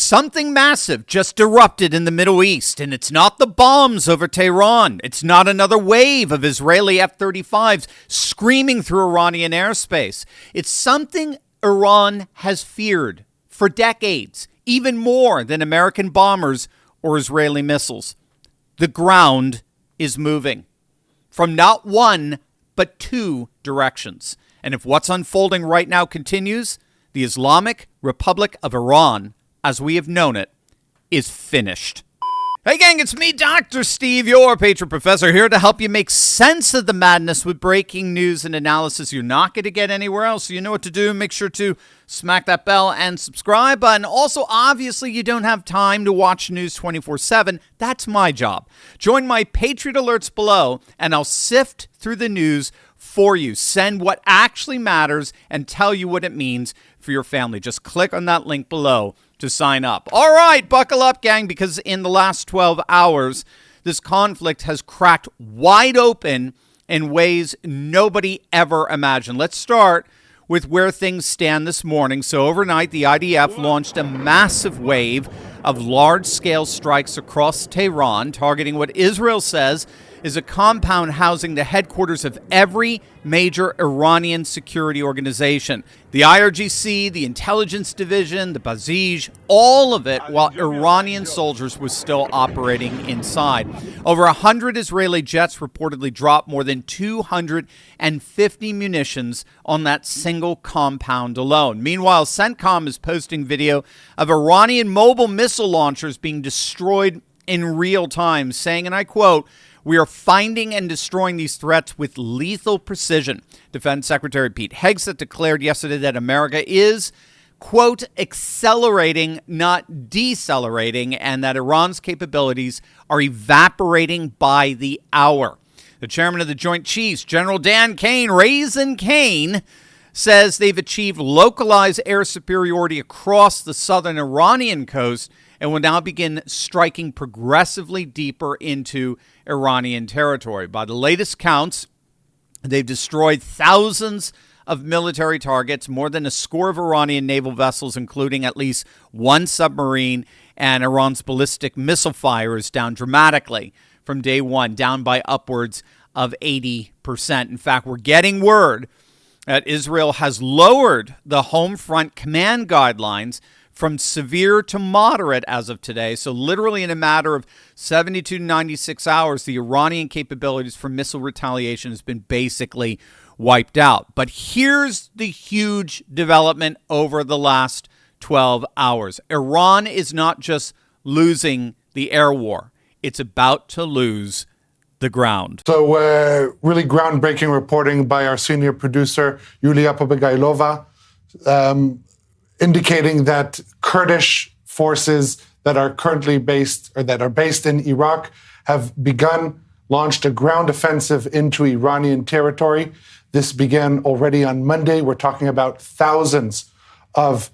Something massive just erupted in the Middle East, and it's not the bombs over Tehran. It's not another wave of Israeli F-35s screaming through Iranian airspace. It's something Iran has feared for decades, even more than American bombers or Israeli missiles. The ground is moving from not one, but two directions. And if what's unfolding right now continues, the Islamic Republic of Iran, as we have known it, is finished. Hey gang, it's me, Dr. Steve, your Patriot Professor, here to help you make sense of the madness with breaking news and analysis you're not going to get anywhere else. So you know what to do. Make sure to smack that bell and subscribe button. Also, obviously, you don't have time to watch news 24/7. That's my job. Join my Patriot Alerts below, and I'll sift through the news for you. Send what actually matters and tell you what it means for your family. Just click on that link below to sign up. All right, buckle up, gang, because in the last 12 hours, this conflict has cracked wide open in ways nobody ever imagined. Let's start with where things stand this morning. So overnight, the IDF launched a massive wave of large-scale strikes across Tehran, targeting what Israel says is a compound housing the headquarters of every major Iranian security organization. The IRGC, the intelligence division, the Basij, all of it while Iranian soldiers were still operating inside. Over 100 Israeli jets reportedly dropped more than 250 munitions on that single compound alone. Meanwhile, CENTCOM is posting video of Iranian mobile missile launchers being destroyed in real time, saying, and I quote, "We are finding and destroying these threats with lethal precision." Defense Secretary Pete Hegseth declared yesterday that America is, quote, accelerating, not decelerating, and that Iran's capabilities are evaporating by the hour. The chairman of the Joint Chiefs, General Dan Kane, Raisin Kane, says they've achieved localized air superiority across the southern Iranian coast and will now begin striking progressively deeper into Iranian territory. By the latest counts, they've destroyed thousands of military targets, more than a score of Iranian naval vessels, including at least one submarine, and Iran's ballistic missile fire is down dramatically from day one, down by upwards of 80%. In fact, we're getting word that Israel has lowered the home front command guidelines from severe to moderate as of today. So literally in a matter of 72 to 96 hours, the Iranian capabilities for missile retaliation has been basically wiped out. But here's the huge development over the last 12 hours. Iran is not just losing the air war. It's about to lose the ground. So really groundbreaking reporting by our senior producer, Yulia Pobegailova, indicating that Kurdish forces that are currently based in Iraq have launched a ground offensive into Iranian territory. This began already on Monday. We're talking about thousands of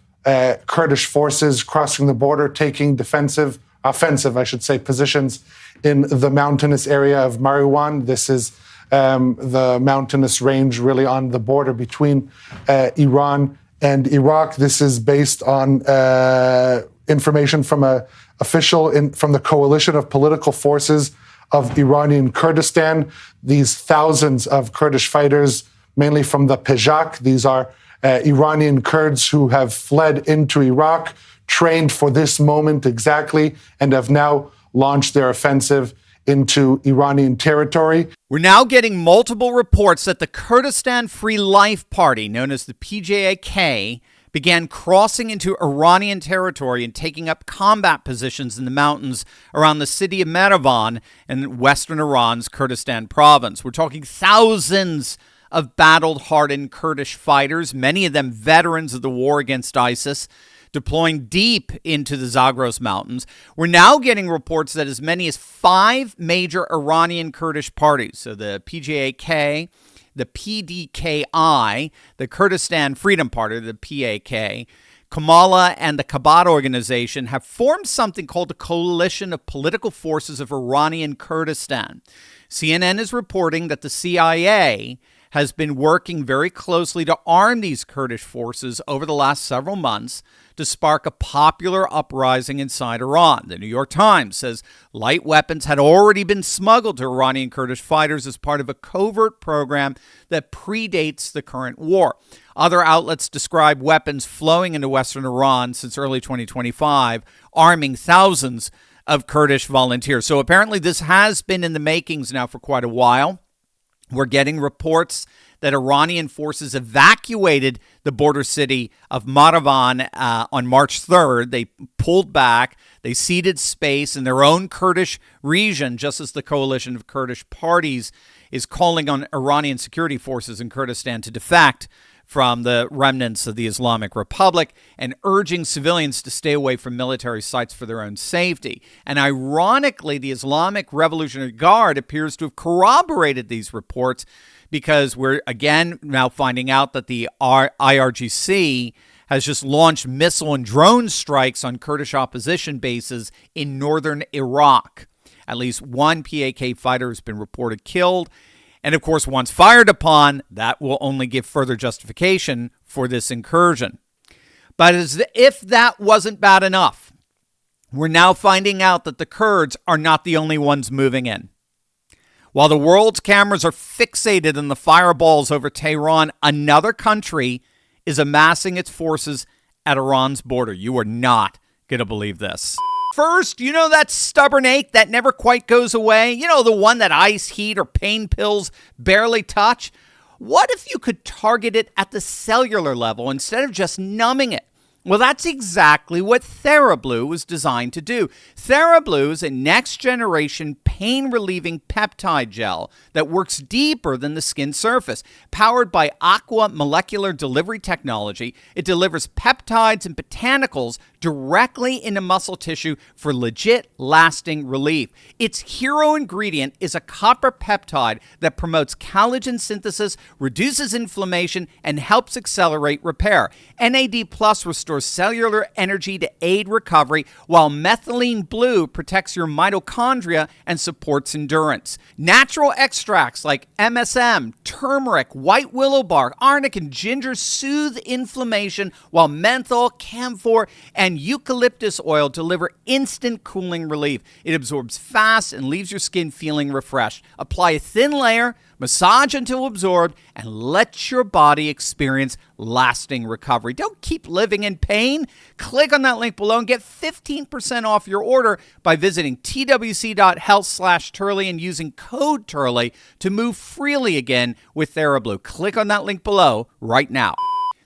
Kurdish forces crossing the border, taking offensive positions in the mountainous area of Marwan. This is the mountainous range really on the border between Iran and Iraq. This is based on information from an official from the coalition of political forces of Iranian Kurdistan. These thousands of Kurdish fighters, mainly from the Pejak, these are Iranian Kurds who have fled into Iraq, trained for this moment exactly, and have now launched their offensive into Iranian territory. We're now getting multiple reports that the Kurdistan Free Life Party, known as the PJAK, began crossing into Iranian territory and taking up combat positions in the mountains around the city of Mervan in western Iran's Kurdistan province. We're talking thousands of battle-hardened Kurdish fighters, many of them veterans of the war against ISIS, deploying deep into the Zagros Mountains. We're now getting reports that as many as 5 major Iranian Kurdish parties, so the PJAK, the PDKI, the Kurdistan Freedom Party, the PAK, Kamala, and the Kabad organization, have formed something called the Coalition of Political Forces of Iranian Kurdistan. CNN is reporting that the CIA has been working very closely to arm these Kurdish forces over the last several months to spark a popular uprising inside Iran. The New York Times says light weapons had already been smuggled to Iranian Kurdish fighters as part of a covert program that predates the current war. Other outlets describe weapons flowing into western Iran since early 2025, arming thousands of Kurdish volunteers. So apparently this has been in the makings now for quite a while. We're getting reports that Iranian forces evacuated the border city of Maravan on March 3rd. They pulled back. They ceded space in their own Kurdish region, just as the coalition of Kurdish parties is calling on Iranian security forces in Kurdistan to defect from the remnants of the Islamic Republic and urging civilians to stay away from military sites for their own safety. And ironically, the Islamic Revolutionary Guard appears to have corroborated these reports because we're again now finding out that the IRGC has just launched missile and drone strikes on Kurdish opposition bases in northern Iraq. At least one PAK fighter has been reported killed. And of course, once fired upon, that will only give further justification for this incursion. But as if that wasn't bad enough, we're now finding out that the Kurds are not the only ones moving in. While the world's cameras are fixated on the fireballs over Tehran, another country is amassing its forces at Iran's border. You are not going to believe this. First, you know that stubborn ache that never quite goes away? You know, the one that ice, heat, or pain pills barely touch? What if you could target it at the cellular level instead of just numbing it? Well, that's exactly what TheraBlue was designed to do. TheraBlue is a next-generation pain-relieving peptide gel that works deeper than the skin surface. Powered by aqua molecular delivery technology, it delivers peptides and botanicals directly into muscle tissue for legit lasting relief. Its hero ingredient is a copper peptide that promotes collagen synthesis, reduces inflammation, and helps accelerate repair. NAD Plus restores cellular energy to aid recovery, while methylene blue protects your mitochondria and supports endurance. Natural extracts like MSM, turmeric, white willow bark, arnica, and ginger soothe inflammation, while menthol, camphor, and eucalyptus oil deliver instant cooling relief. It absorbs fast and leaves your skin feeling refreshed. Apply a thin layer, massage until absorbed, and let your body experience lasting recovery. Don't keep living in pain. Click on that link below and get 15% off your order by visiting twc.health/Turley and using code Turley to move freely again with TheraBlue. Click on that link below right now.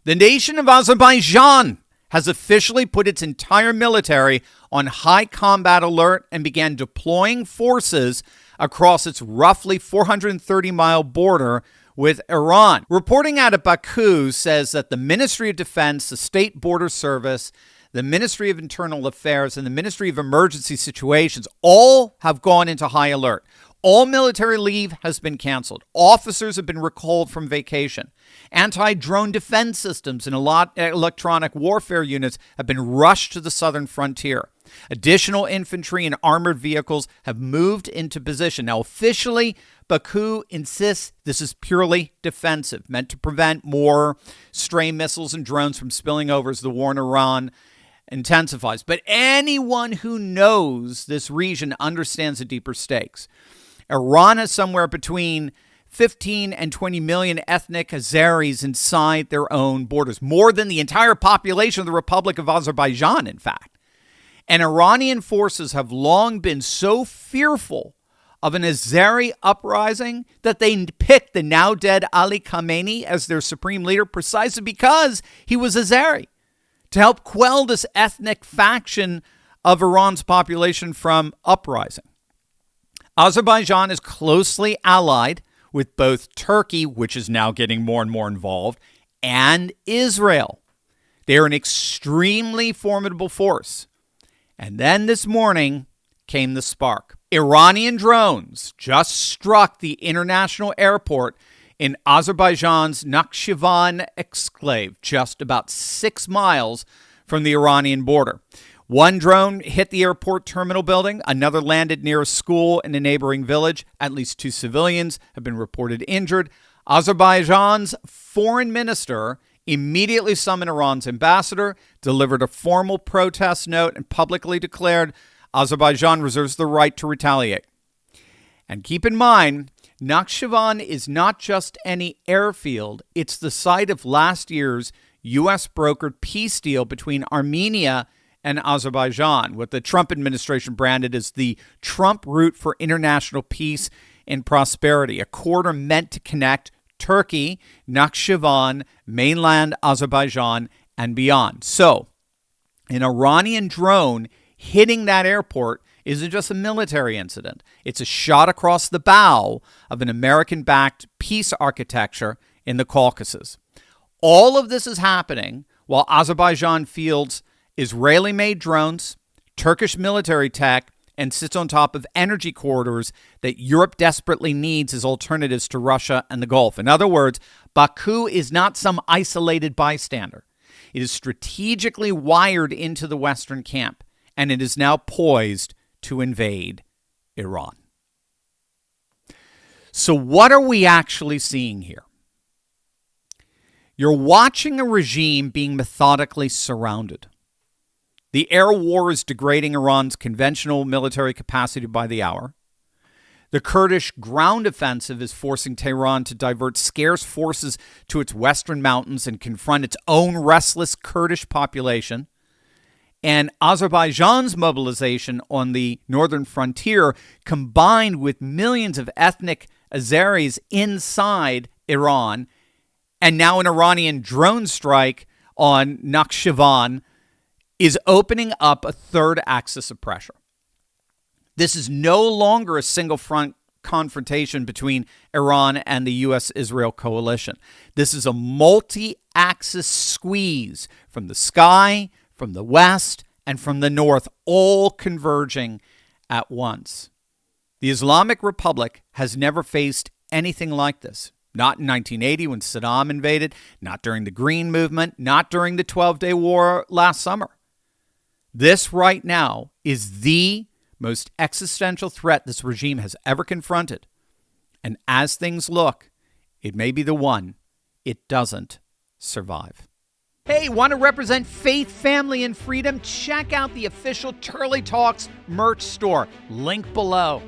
The nation of Azerbaijan has officially put its entire military on high combat alert and began deploying forces across its roughly 430-mile border with Iran. Reporting out of Baku says that the Ministry of Defense, the State Border Service, the Ministry of Internal Affairs, and the Ministry of Emergency Situations all have gone into high alert. All military leave has been canceled. Officers have been recalled from vacation. Anti-drone defense systems and electronic warfare units have been rushed to the southern frontier. Additional infantry and armored vehicles have moved into position. Now, officially, Baku insists this is purely defensive, meant to prevent more stray missiles and drones from spilling over as the war in Iran intensifies. But anyone who knows this region understands the deeper stakes. Iran has somewhere between 15 and 20 million ethnic Azeris inside their own borders, more than the entire population of the Republic of Azerbaijan, in fact. And Iranian forces have long been so fearful of an Azeri uprising that they picked the now-dead Ali Khamenei as their supreme leader precisely because he was Azeri, to help quell this ethnic faction of Iran's population from uprising. Azerbaijan is closely allied with both Turkey, which is now getting more and more involved, and Israel. They are an extremely formidable force. And then this morning came the spark. Iranian drones just struck the international airport in Azerbaijan's Nakhchivan exclave, just about 6 miles from the Iranian border. One drone hit the airport terminal building. Another landed near a school in a neighboring village. At least 2 civilians have been reported injured. Azerbaijan's foreign minister immediately summoned Iran's ambassador, delivered a formal protest note, and publicly declared Azerbaijan reserves the right to retaliate. And keep in mind, Nakhchivan is not just any airfield. It's the site of last year's U.S.-brokered peace deal between Armenia and Azerbaijan, what the Trump administration branded as the Trump route for international peace and prosperity, a corridor meant to connect Turkey, Nakhchivan, mainland Azerbaijan, and beyond. So, an Iranian drone hitting that airport isn't just a military incident. It's a shot across the bow of an American-backed peace architecture in the Caucasus. All of this is happening while Azerbaijan fields Israeli-made drones, Turkish military tech, and sits on top of energy corridors that Europe desperately needs as alternatives to Russia and the Gulf. In other words, Baku is not some isolated bystander. It is strategically wired into the Western camp, and it is now poised to invade Iran. So what are we actually seeing here? You're watching a regime being methodically surrounded. The air war is degrading Iran's conventional military capacity by the hour. The Kurdish ground offensive is forcing Tehran to divert scarce forces to its western mountains and confront its own restless Kurdish population. And Azerbaijan's mobilization on the northern frontier, combined with millions of ethnic Azeris inside Iran, and now an Iranian drone strike on Nakhchivan, is opening up a third axis of pressure. This is no longer a single front confrontation between Iran and the U.S.-Israel coalition. This is a multi-axis squeeze from the sky, from the west, and from the north, all converging at once. The Islamic Republic has never faced anything like this. Not in 1980 when Saddam invaded, not during the Green Movement, not during the 12-Day War last summer. This right now is the most existential threat this regime has ever confronted. And as things look, it may be the one it doesn't survive. Hey, want to represent faith, family, and freedom? Check out the official Turley Talks merch store. Link below.